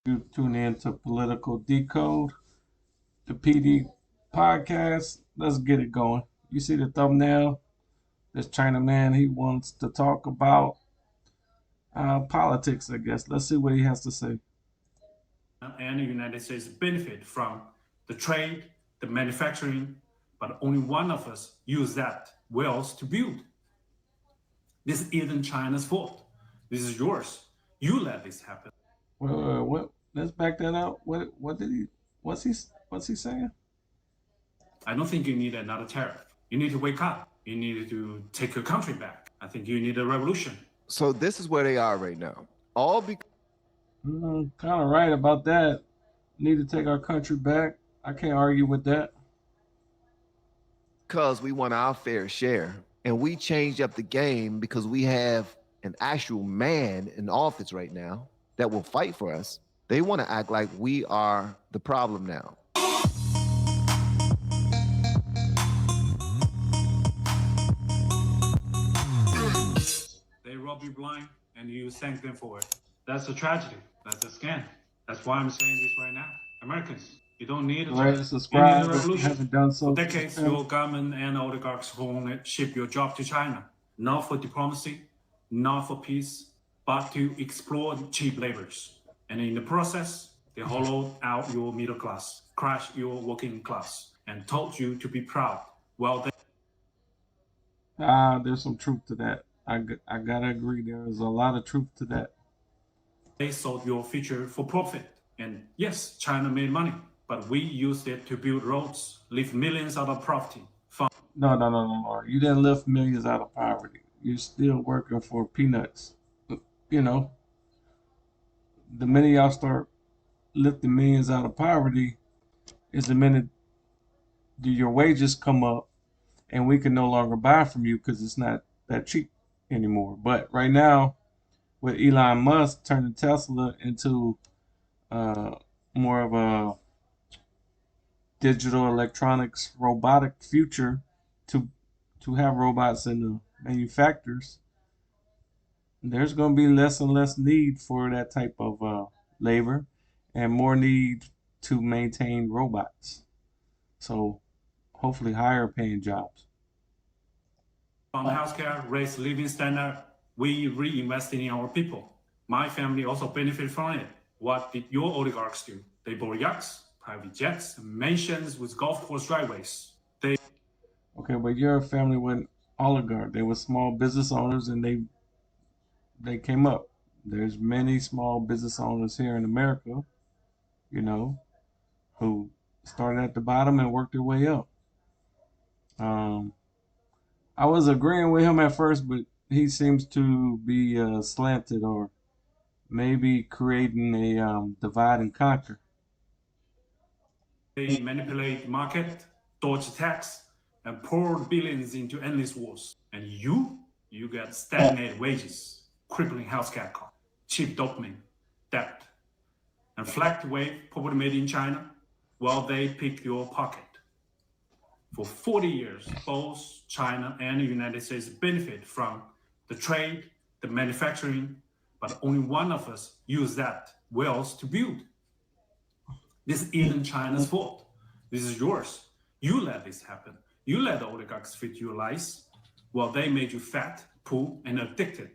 You tune in to Political Decode, the PD podcast. Let's get it going. You see the thumbnail? This Chinaman, he wants to talk about politics, I guess. Let's see what he has to say. And the United States benefit from the trade, the manufacturing, but only one of us use that wealth to build. This isn't China's fault. This is yours. You let this happen. What? Let's back that up. What did he? What's he saying? I don't think you need another tariff. You need to wake up. You need to take your country back. I think you need a revolution. So this is where they are right now. All because Kind of right about that. Need to take our country back. I can't argue with that. we want our fair share. And we changed up the game because we have an actual man in office right now that will fight for us. They want to act like we are the problem now. They rob you blind and you thank them for it. That's a tragedy. That's a scam. That's why I'm saying this right now. Americans, you don't need a Right, tariff. subscribe You need a if you revolution. haven't done so. For decades, your government and oligarchs won't ship your job to China, not for diplomacy, not for peace, but to exploit cheap laborers. And in the process, they hollowed out your middle class, crushed your working class, and told you to be proud. Well, There's some truth to that. I gotta agree. There is a lot of truth to that. they sold your future for profit. And yes, China made money, but we used it to build roads, lift millions out of poverty. No. You didn't lift millions out of poverty. You're still working for peanuts. You know, the minute y'all start lifting millions out of poverty is the minute your wages come up and we can no longer buy from you because it's not that cheap anymore. But right now, with Elon Musk turning Tesla into uh, more of a digital electronics robotic future to have robots in the manufacturers, there's going to be less and less need for that type of labor and more need to maintain robots. So hopefully higher paying jobs. On healthcare, raise living standard, we reinvest in our people. My family also benefit from it. What did your oligarchs do? They bought yachts, private jets, mansions with golf course driveways. Okay, but your family wasn't oligarch. They were small business owners and they came up. There's many small business owners here in America, you know, who started at the bottom and worked their way up. Um, I was agreeing with him at first, but he seems to be slanted or maybe creating a divide and conquer. They manipulate the market, dodge tax, and pour billions into endless wars. And you get stagnated wages, crippling healthcare costs, cheap dopamine, debt, and flag wave property made in China, while they pick your pocket. For 40 years, both China and the United States benefit from the trade, the manufacturing, but only one of us use that wealth to build. This isn't China's fault. This is yours. You let this happen. You let the oligarchs feed you lies. Well, they made you fat, poor, and addicted.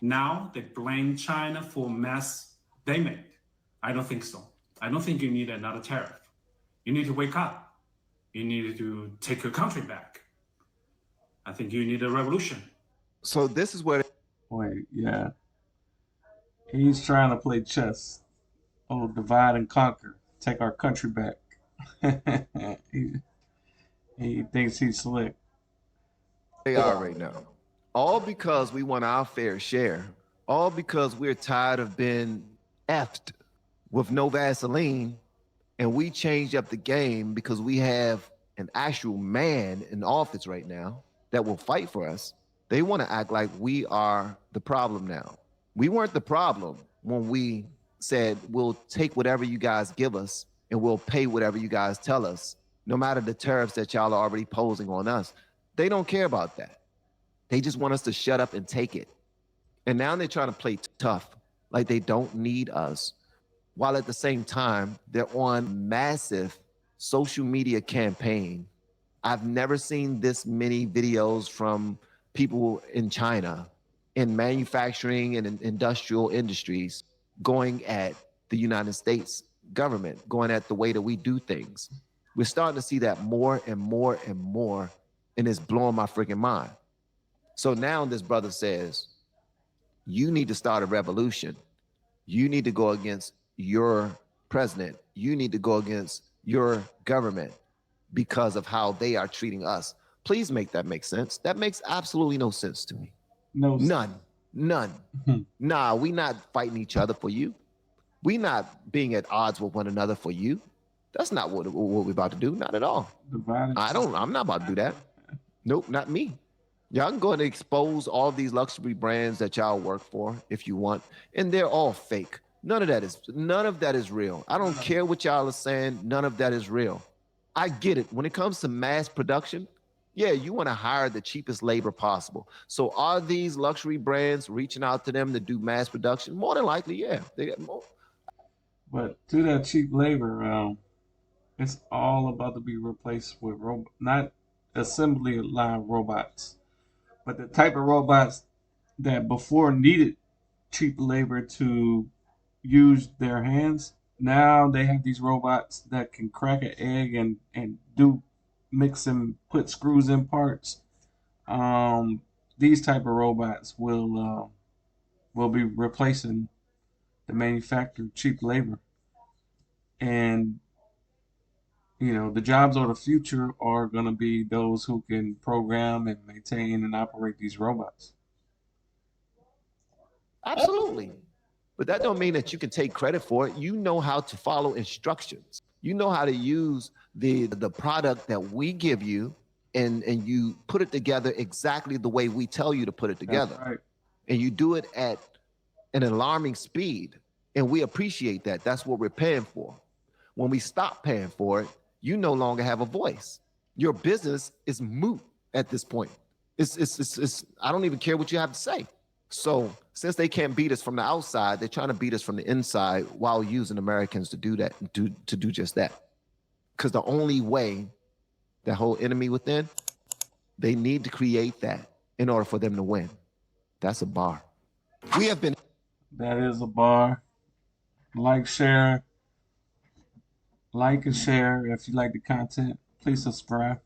Now they blame China for mess they made. I don't think so. I don't think you need another tariff. You need to wake up. You need to take your country back. I think you need a revolution. So this is where Wait, yeah. He's trying to play chess. Oh, divide and conquer. Take our country back. he, he thinks he's slick. they are right now. All because we want our fair share. All because we're tired of being effed with no Vaseline. And we changed up the game because we have an actual man in office right now that will fight for us. They want to act like we are the problem now. We weren't the problem when we said, we'll take whatever you guys give us and we'll pay whatever you guys tell us, no matter the tariffs that y'all are already posing on us. They don't care about that. They just want us to shut up and take it. And now they're trying to play tough, like they don't need us. while at the same time, they're on massive social media campaign. I've never seen this many videos from people in China in manufacturing and in industrial industries going at the United States government, going at the way that we do things. We're starting to see that more and more and more, and it's blowing my freaking mind. So now this brother says, you need to start a revolution. You need to go against your president. You need to go against your government because of how they are treating us. Please make that make sense. That makes absolutely no sense to me. No, None. None. Nah, we not fighting each other for you. We not being at odds with one another for you. That's not what we're about to do. Not at all. I'm not about to do that. Nope, not me. Y'all can go and expose all of these luxury brands that y'all work for if you want, and they're all fake. None of that is real. I don't care what y'all are saying. None of that is real. I get it. When it comes to mass production, yeah, you want to hire the cheapest labor possible. So are these luxury brands reaching out to them to do mass production? More than likely, yeah. They got more. but to that cheap labor, it's all about to be replaced with not assembly line robots, but the type of robots that before needed cheap labor to use their hands. Now they have these robots that can crack an egg and do mix and put screws in parts. These type of robots will be replacing the manufactured cheap labor, and the jobs of the future are going to be those who can program and maintain and operate these robots. Absolutely. But that don't mean that you can take credit for it. You know how to follow instructions. You know how to use the product that we give you, and you put it together exactly the way we tell you to put it together. That's right. And you do it at an alarming speed. And we appreciate that. That's what we're paying for. When we stop paying for it, you no longer have a voice. Your business is moot at this point. It's I don't even care what you have to say. So since they can't beat us from the outside, they're trying to beat us from the inside while using Americans to do that, to do just that. Because the only way, that whole enemy within, they need to create that in order for them to win. That's a bar. We have been. That is a bar. Like, share, like and share. If you like the content, please subscribe.